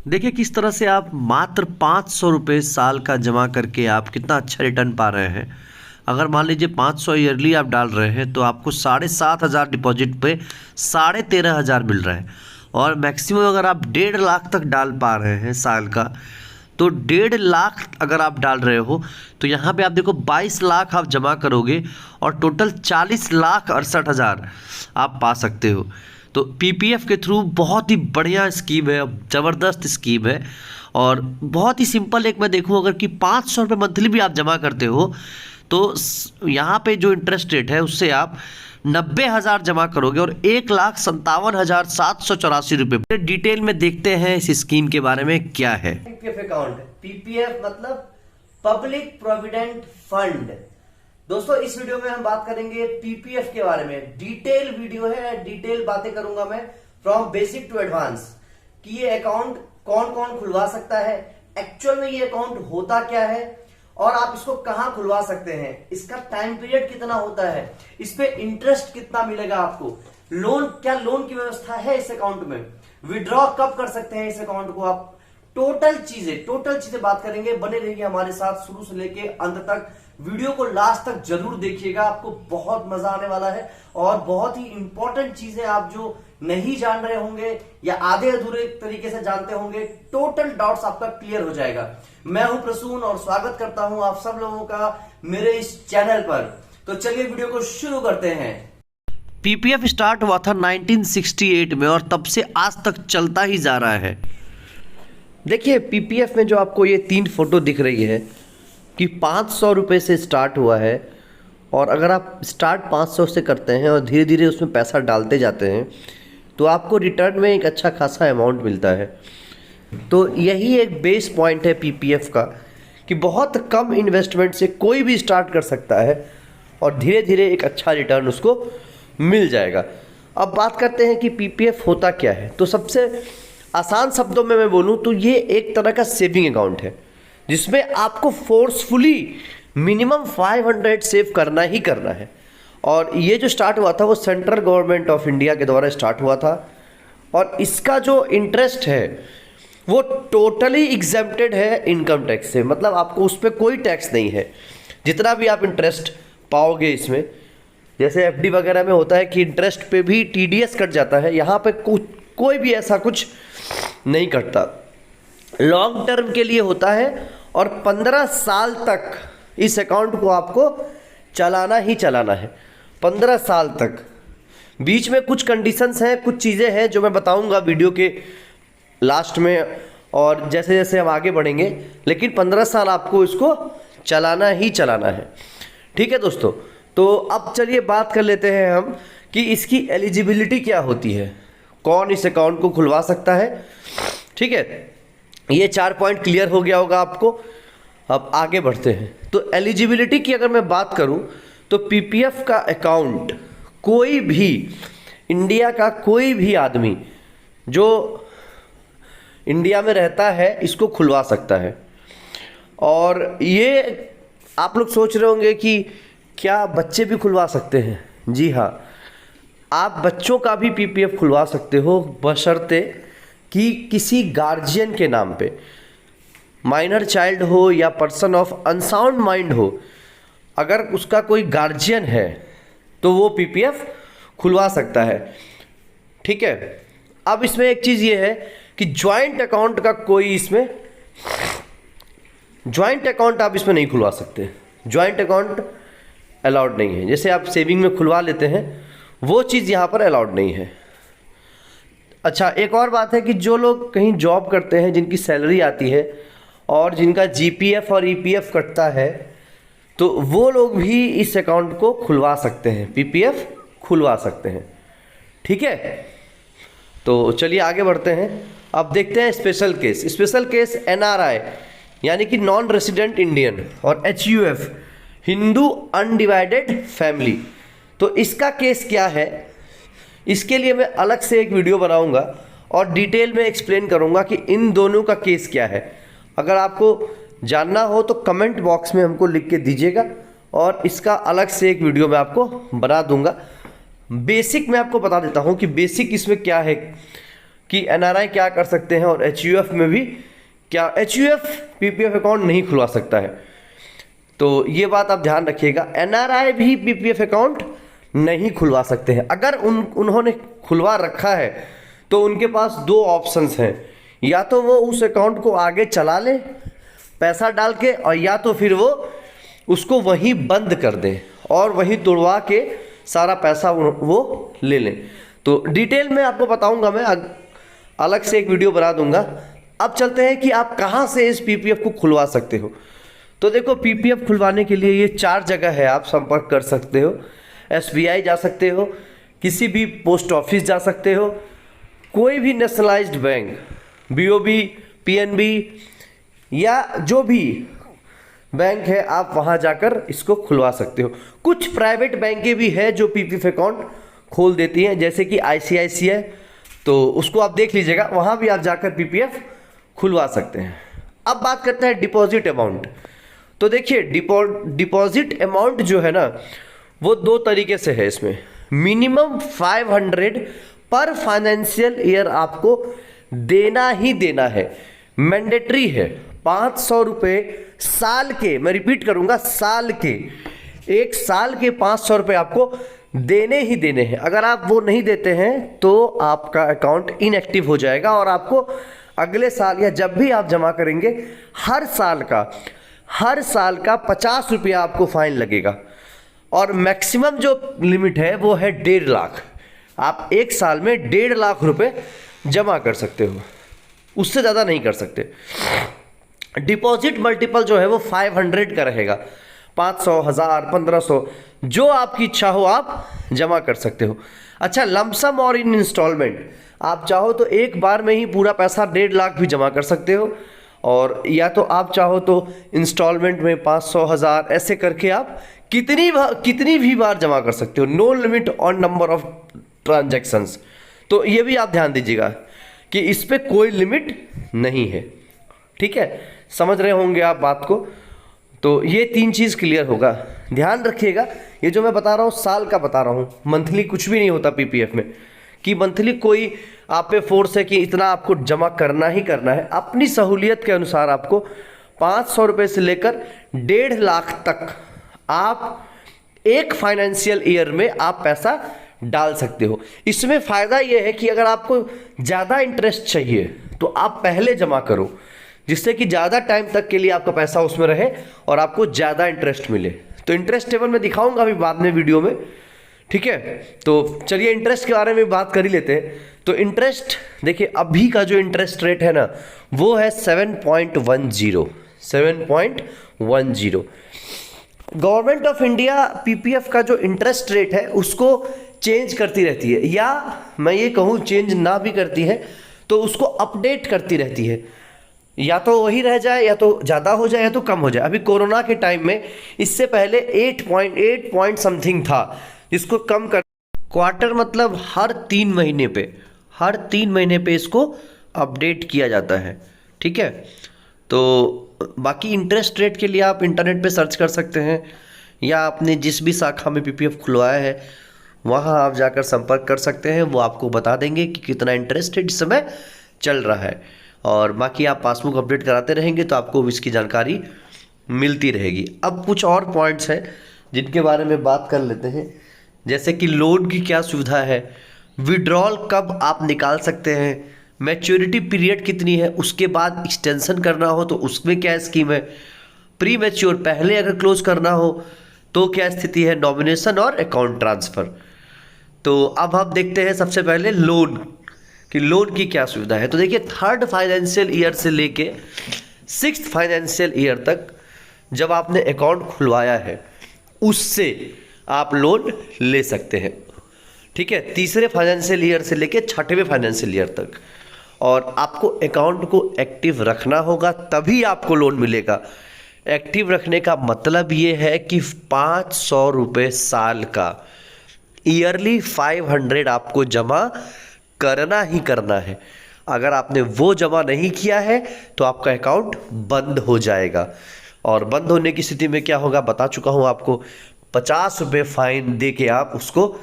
देखिए किस तरह से आप मात्र 500 रुपये साल का जमा करके आप कितना अच्छा रिटर्न पा रहे हैं। अगर मान लीजिए 500 ईयरली आप डाल रहे हैं तो आपको 7,500 डिपॉजिट पे 13,500 मिल रहा है। और मैक्सिमम अगर आप 1.5 लाख तक डाल पा रहे हैं साल का, तो 1.5 लाख अगर आप डाल रहे हो तो यहाँ पे आप देखो 22 लाख आप जमा करोगे और टोटल 40,68,000 आप पा सकते हो। तो पीपीएफ के थ्रू बहुत ही बढ़िया स्कीम है, ज़बरदस्त स्कीम है। और बहुत ही सिंपल, एक मैं देखूँ अगर कि 500 रुपये मंथली भी आप जमा करते हो तो यहाँ पे जो इंटरेस्ट रेट है उससे आप 90,000 जमा करोगे और 1,57,784 रुपये। डिटेल में देखते हैं इस स्कीम के बारे में क्या है। पीपीएफ अकाउंट, पीपीएफ मतलब पब्लिक प्रोविडेंट फंड। दोस्तों इस वीडियो में हम बात करेंगे पीपीएफ के बारे में। डिटेल वीडियो है, डिटेल बातें करूंगा मैं फ्रॉम बेसिक टू एडवांस कि ये अकाउंट कौन कौन खुलवा सकता है, एक्चुअल में ये अकाउंट होता क्या है और आप इसको कहां खुलवा सकते हैं, इसका टाइम पीरियड कितना होता है, इस पे इंटरेस्ट कितना मिलेगा आपको, लोन क्या लोन की व्यवस्था है इस अकाउंट में, विड्रॉ कब कर सकते हैं इस अकाउंट को आप, टोटल चीजें बात करेंगे। बने रहिए हमारे साथ शुरू से लेके अंत तक, वीडियो को लास्ट तक जरूर देखिएगा, आपको बहुत मजा आने वाला है। और बहुत ही इंपॉर्टेंट चीजें आप जो नहीं जान रहे होंगे या आधे अधूरे तरीके से जानते होंगे, टोटल डाउट्स आपका क्लियर हो जाएगा। मैं हूं प्रसून और स्वागत करता हूं आप सब लोगों का मेरे इस चैनल पर। तो चलिए वीडियो को शुरू करते हैं। पीपीएफ स्टार्ट हुआ था 1968 में और तब से आज तक चलता ही जा रहा है। देखिए पीपीएफ में जो आपको ये 3 फोटो दिख रही है कि 500 रुपये से स्टार्ट हुआ है और अगर आप स्टार्ट 500 से करते हैं और धीरे धीरे उसमें पैसा डालते जाते हैं तो आपको रिटर्न में एक अच्छा खासा अमाउंट मिलता है। तो यही एक बेस पॉइंट है पीपीएफ का कि बहुत कम इन्वेस्टमेंट से कोई भी स्टार्ट कर सकता है और धीरे धीरे एक अच्छा रिटर्न उसको मिल जाएगा। अब बात करते हैं कि पीपीएफ होता क्या है। तो सबसे आसान शब्दों में मैं बोलूं तो ये एक तरह का सेविंग अकाउंट है जिसमें आपको फोर्सफुली मिनिमम 500 सेव करना ही करना है। और ये जो स्टार्ट हुआ था वो सेंट्रल गवर्नमेंट ऑफ इंडिया के द्वारा स्टार्ट हुआ था और इसका जो इंटरेस्ट है वो टोटली एग्जेम्प्टेड है इनकम टैक्स से, मतलब आपको उस पर कोई टैक्स नहीं है। जितना भी आप इंटरेस्ट पाओगे इसमें, जैसे एफडी वगैरह में होता है कि इंटरेस्ट पे भी टीडीएस कट जाता है, यहाँ पे कोई भी ऐसा कुछ नहीं कटता। लॉन्ग टर्म के लिए होता है और 15 साल तक इस अकाउंट को आपको चलाना ही चलाना है, 15 साल तक। बीच में कुछ कंडीशंस हैं, कुछ चीज़ें हैं जो मैं बताऊंगा वीडियो के लास्ट में और जैसे जैसे हम आगे बढ़ेंगे, लेकिन 15 साल आपको इसको चलाना ही चलाना है। ठीक है दोस्तों, तो अब चलिए बात कर लेते हैं हम कि इसकी एलिजिबिलिटी क्या होती है, कौन इस अकाउंट को खुलवा सकता है। ठीक है, ये 4 पॉइंट क्लियर हो गया होगा आपको। अब आगे बढ़ते हैं। तो एलिजिबिलिटी की अगर मैं बात करूं तो पीपीएफ का अकाउंट कोई भी इंडिया का कोई भी आदमी जो इंडिया में रहता है इसको खुलवा सकता है। और ये आप लोग सोच रहे होंगे कि क्या बच्चे भी खुलवा सकते हैं? जी हाँ, आप बच्चों का भी पीपीएफ खुलवा सकते हो बशर्ते कि किसी गार्जियन के नाम पे, माइनर चाइल्ड हो या पर्सन ऑफ अनसाउंड माइंड हो, अगर उसका कोई गार्जियन है तो वो पीपीएफ खुलवा सकता है। ठीक है, अब इसमें एक चीज़ ये है कि जॉइंट अकाउंट का कोई इसमें जॉइंट अकाउंट आप इसमें नहीं खुलवा सकते, जॉइंट अकाउंट अलाउड नहीं है। जैसे आप सेविंग में खुलवा लेते हैं वो चीज़ यहाँ पर अलाउड नहीं है। अच्छा, एक और बात है कि जो लोग कहीं जॉब करते हैं, जिनकी सैलरी आती है और जिनका जीपीएफ और ईपीएफ कटता है, तो वो लोग भी इस अकाउंट को खुलवा सकते हैं, पीपीएफ खुलवा सकते हैं। ठीक है, तो चलिए आगे बढ़ते हैं। अब देखते हैं special case. Special case NRI यानी कि नॉन रेसिडेंट इंडियन और एचयूएफ हिंदू अनडिवाइडेड फैमिली। तो इसका केस क्या है, इसके लिए मैं अलग से एक वीडियो बनाऊंगा और डिटेल में एक्सप्लेन करूंगा कि इन दोनों का केस क्या है। अगर आपको जानना हो तो कमेंट बॉक्स में हमको लिख के दीजिएगा और इसका अलग से एक वीडियो मैं आपको बना दूंगा। बेसिक मैं आपको बता देता हूं कि बेसिक इसमें क्या है कि एनआरआई क्या कर सकते हैं और एचयूएफ में भी क्या, एचयूएफ पीपीएफ अकाउंट नहीं खुलवा सकता है। तो ये बात आप ध्यान रखिएगा, एनआरआई भी पीपीएफ अकाउंट नहीं खुलवा सकते हैं। अगर उन्होंने खुलवा रखा है तो उनके पास दो ऑप्शंस हैं, या तो वो उस अकाउंट को आगे चला ले पैसा डाल के, और या तो फिर वो उसको वहीं बंद कर दें और वहीं तोड़वा के सारा पैसा वो ले लें। तो डिटेल में आपको बताऊंगा, मैं अलग से एक वीडियो बना दूंगा। अब चलते हैं कि आप कहां से इस पीपीएफ को खुलवा सकते हो। तो देखो, पीपीएफ खुलवाने के लिए ये 4 जगह है, आप संपर्क कर सकते हो। एसबीआई जा सकते हो, किसी भी पोस्ट ऑफिस जा सकते हो, कोई भी नेशनलाइज्ड बैंक, बीओबी, पीएनबी या जो भी बैंक है, आप वहां जाकर इसको खुलवा सकते हो। कुछ प्राइवेट बैंकें भी है जो पीपीएफ अकाउंट खोल देती हैं, जैसे कि आईसीआईसीआई, तो उसको आप देख लीजिएगा, वहां भी आप जाकर पीपीएफ खुलवा सकते हैं। अब बात करते हैं डिपॉजिट अमाउंट। तो देखिए, डिपॉजिट अमाउंट जो है ना, वो 2 तरीके से है। इसमें मिनिमम 500 पर फाइनेंशियल ईयर आपको देना ही देना है, मैंडेटरी है। 500 रुपये साल के, मैं रिपीट करूंगा, साल के, 1 साल के 500 रुपये आपको देने ही देने हैं। अगर आप वो नहीं देते हैं तो आपका अकाउंट इनएक्टिव हो जाएगा और आपको अगले साल या जब भी आप जमा करेंगे हर साल का 50 रुपया आपको फाइन लगेगा। और मैक्सिमम जो लिमिट है वो है 1.5 लाख। आप 1 साल में 1.5 लाख रुपए जमा कर सकते हो, उससे ज़्यादा नहीं कर सकते। डिपॉजिट मल्टीपल जो है वो 500 का रहेगा, 500, 1000, 1500, जो आपकी इच्छा हो आप जमा कर सकते हो। अच्छा, लमसम और इन इंस्टॉलमेंट, आप चाहो तो एक बार में ही पूरा पैसा 1.5 लाख भी जमा कर सकते हो, और या तो आप चाहो तो इंस्टॉलमेंट में 500, 1000 ऐसे करके आप कितनी भी बार जमा कर सकते हो। No limit on number of transactions. तो ये भी आप ध्यान दीजिएगा कि इस पे कोई लिमिट नहीं है। ठीक है, समझ रहे होंगे आप बात को। तो ये 3 चीज़ क्लियर होगा, ध्यान रखिएगा। ये जो मैं बता रहा हूँ साल का बता रहा हूँ, मंथली कुछ भी नहीं होता पीपीएफ में कि मंथली कोई आप पे फोर्स है कि इतना आपको जमा करना ही करना है। अपनी सहूलियत के अनुसार आपको 500 रुपये से लेकर 1.5 लाख तक आप एक फाइनेंशियल ईयर में आप पैसा डाल सकते हो। इसमें फ़ायदा यह है कि अगर आपको ज़्यादा इंटरेस्ट चाहिए तो आप पहले जमा करो, जिससे कि ज़्यादा टाइम तक के लिए आपका पैसा उसमें रहे और आपको ज़्यादा इंटरेस्ट मिले। तो इंटरेस्ट टेबल मैं दिखाऊंगा अभी बाद में वीडियो में। ठीक है, तो चलिए इंटरेस्ट के बारे में बात कर ही लेते हैं। तो इंटरेस्ट देखिए, अभी का जो इंटरेस्ट रेट है ना वो है 7.10। गवर्नमेंट ऑफ इंडिया पीपीएफ का जो इंटरेस्ट रेट है उसको चेंज करती रहती है, या मैं ये कहूँ चेंज ना भी करती है तो उसको अपडेट करती रहती है, या तो वही रह जाए या तो ज़्यादा हो जाए या तो कम हो जाए। अभी कोरोना के टाइम में इससे पहले 8 पॉइंट समथिंग था, जिसको कम कर, क्वार्टर मतलब हर 3 महीने पे इसको अपडेट किया जाता है। ठीक है, तो बाकी इंटरेस्ट रेट के लिए आप इंटरनेट पे सर्च कर सकते हैं, या आपने जिस भी शाखा में पीपीएफ खुलवाया है वहाँ आप जाकर संपर्क कर सकते हैं, वो आपको बता देंगे कि कितना इंटरेस्ट रेट इस समय चल रहा है। और बाकी आप पासबुक अपडेट कराते रहेंगे तो आपको इसकी जानकारी मिलती रहेगी। अब कुछ और पॉइंट्स हैं जिनके बारे में बात कर लेते हैं, जैसे कि लोन की क्या सुविधा है, विड्रॉल कब आप निकाल सकते हैं, मैच्योरिटी पीरियड कितनी है, उसके बाद एक्सटेंशन करना हो तो उसमें क्या स्कीम है, प्री मैच्योर पहले अगर क्लोज करना हो तो क्या स्थिति है, नॉमिनेशन और अकाउंट ट्रांसफ़र। तो अब हम देखते हैं सबसे पहले लोन कि लोन की क्या सुविधा है। तो देखिए, 3rd फाइनेंशियल ईयर से लेके 6th फाइनेंशियल ईयर तक जब आपने अकाउंट खुलवाया है उससे आप लोन ले सकते हैं। ठीक है, 3रे फाइनेंशियल ईयर से लेके 6वें फाइनेंशियल ईयर तक, और आपको अकाउंट को एक्टिव रखना होगा तभी आपको लोन मिलेगा। एक्टिव रखने का मतलब ये है कि 500 रुपये साल का, ईयरली 500 आपको जमा करना ही करना है। अगर आपने वो जमा नहीं किया है तो आपका अकाउंट बंद हो जाएगा, और बंद होने की स्थिति में क्या होगा बता चुका हूँ आपको, 50 रुपये फाइन दे के आप उसको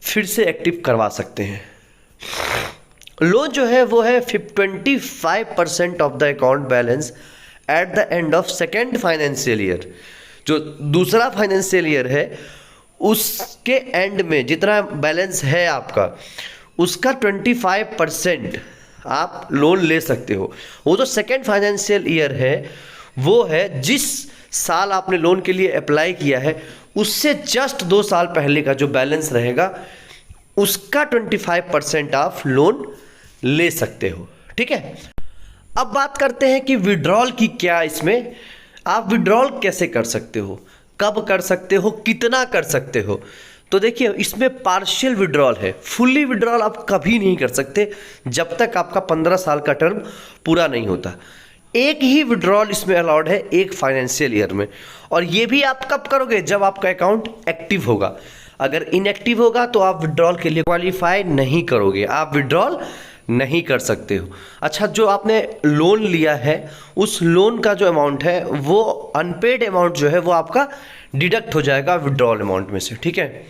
फिर से एक्टिव करवा सकते हैं। लोन जो है वो है 25% of the account balance at the end of second financial year. जो दूसरा फाइनेंशियल ईयर है उसके एंड में जितना बैलेंस है आपका, उसका 25% आप लोन ले सकते हो। वो जो सेकेंड फाइनेंशियल ईयर है वो है जिस साल आपने लोन के लिए अप्लाई किया है उससे जस्ट 2 साल पहले का जो बैलेंस रहेगा उसका 25% आप लोन ले सकते हो। ठीक है, अब बात करते हैं कि विड्रॉल की क्या, इसमें आप विड्रॉल कैसे कर सकते हो, कब कर सकते हो, कितना कर सकते हो। तो देखिए इसमें पार्शियल विड्रॉल है, फुल्ली विड्रॉल आप कभी नहीं कर सकते जब तक आपका 15 साल का टर्म पूरा नहीं होता। एक ही विड्रॉल इसमें अलाउड है एक फाइनेंशियल ईयर में, और ये भी आप कब करोगे, जब आपका अकाउंट एक्टिव होगा। अगर इनएक्टिव होगा तो आप विड्रॉल के लिए क्वालिफाई नहीं करोगे, आप विड्रॉल नहीं कर सकते हो। अच्छा, जो आपने लोन लिया है उस लोन का जो अमाउंट है वो अनपेड अमाउंट जो है वो आपका डिडक्ट हो जाएगा विड्रॉल अमाउंट में से। ठीक है,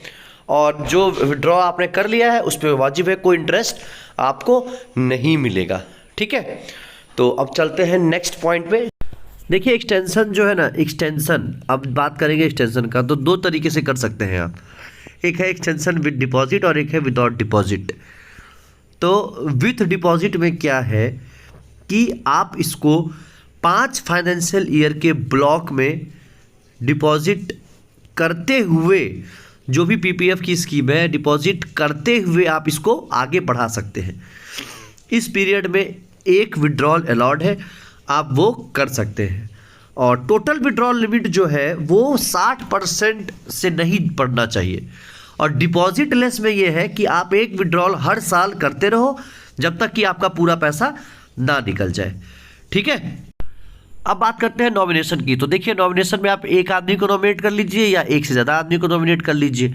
और जो विड्रॉ आपने कर लिया है उस पर वाजिब है, कोई इंटरेस्ट आपको नहीं मिलेगा। ठीक है, तो अब चलते हैं नेक्स्ट पॉइंट पे। देखिए एक्सटेंशन जो है ना, एक्सटेंशन, अब बात करेंगे एक्सटेंशन का, तो 2 तरीके से कर सकते हैं आप। एक है एक्सटेंशन विद डिपॉजिट और एक है विदाउट डिपॉजिट। तो विथ डिपॉजिट में क्या है कि आप इसको 5 फाइनेंशियल ईयर के ब्लॉक में डिपॉजिट करते हुए, जो भी पीपीएफ की स्कीम है, डिपॉजिट करते हुए आप इसको आगे बढ़ा सकते हैं। इस पीरियड में एक विड्रॉल अलाउड है, आप वो कर सकते हैं। और टोटल विड्रॉल लिमिट जो है वो 60% से नहीं बढ़ना चाहिए। और डिपॉजिट लेस में ये है कि आप एक विड्रॉल हर साल करते रहो जब तक कि आपका पूरा पैसा ना निकल जाए। ठीक है, अब बात करते हैं नॉमिनेशन की। तो देखिए नॉमिनेशन में आप एक आदमी को नॉमिनेट कर लीजिए या एक से ज़्यादा आदमी को नॉमिनेट कर लीजिए।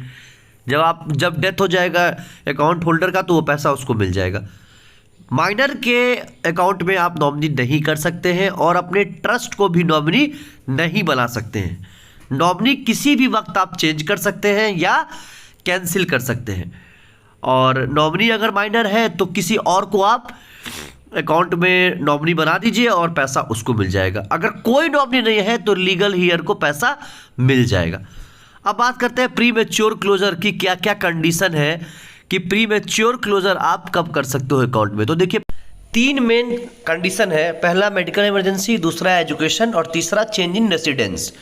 जब डेथ हो जाएगा अकाउंट होल्डर का तो वो पैसा उसको मिल जाएगा। माइनर के अकाउंट में आप नॉमिनी नहीं कर सकते हैं और अपने ट्रस्ट को भी नॉमिनी नहीं बना सकते हैं। नॉमिनी किसी भी वक्त आप चेंज कर सकते हैं या कैंसिल कर सकते हैं। और नॉमिनी अगर माइनर है तो किसी और को आप अकाउंट में नॉमिनी बना दीजिए और पैसा उसको मिल जाएगा। अगर कोई नॉमिनी नहीं है तो लीगल हीयर को पैसा मिल जाएगा। अब बात करते हैं प्री मैच्योर क्लोजर की क्या क्या कंडीशन है कि प्री मैच्योर क्लोजर आप कब कर सकते हो अकाउंट में। तो देखिए 3 मेन कंडीशन है। पहला मेडिकल इमरजेंसी, दूसरा एजुकेशन और तीसरा चेंज इन रेसिडेंस।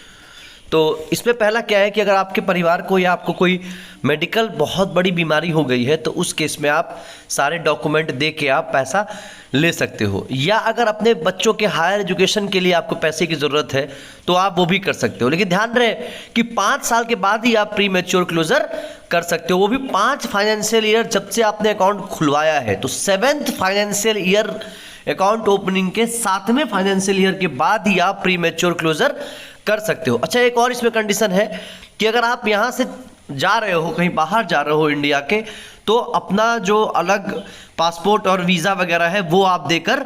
तो इसमें पहला क्या है कि अगर आपके परिवार को या आपको कोई मेडिकल बहुत बड़ी बीमारी हो गई है तो उस केस में आप सारे डॉक्यूमेंट दे के आप पैसा ले सकते हो। या अगर अपने बच्चों के हायर एजुकेशन के लिए आपको पैसे की ज़रूरत है तो आप वो भी कर सकते हो। लेकिन ध्यान रहे कि 5 साल के बाद ही आप प्री मैच्योर क्लोजर कर सकते हो, वो भी 5 फाइनेंशियल ईयर जब से आपने अकाउंट खुलवाया है। तो 7th financial year account opening के 7वें फाइनेंशियल ईयर के बाद ही आप प्री मैच्योर क्लोजर कर सकते हो। अच्छा, एक और इसमें कंडीशन है कि अगर आप यहाँ से जा रहे हो, कहीं बाहर जा रहे हो इंडिया के, तो अपना जो अलग पासपोर्ट और वीज़ा वगैरह है वो आप देकर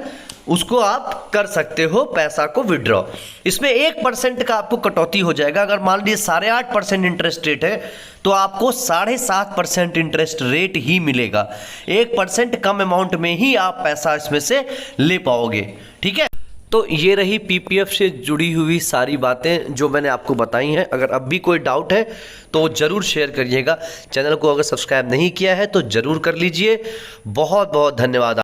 उसको आप कर सकते हो पैसा को विड्रॉ। इसमें 1% का आपको कटौती हो जाएगा। अगर मान लीजिए 8.5% इंटरेस्ट रेट है तो आपको 7.5% इंटरेस्ट रेट ही मिलेगा। 1% कम अमाउंट में ही आप पैसा इसमें से ले पाओगे। ठीक है, तो ये रही पीपीएफ से जुड़ी हुई सारी बातें जो मैंने आपको बताई हैं। अगर अब भी कोई डाउट है तो ज़रूर शेयर करिएगा। चैनल को अगर सब्सक्राइब नहीं किया है तो ज़रूर कर लीजिए। बहुत बहुत धन्यवाद।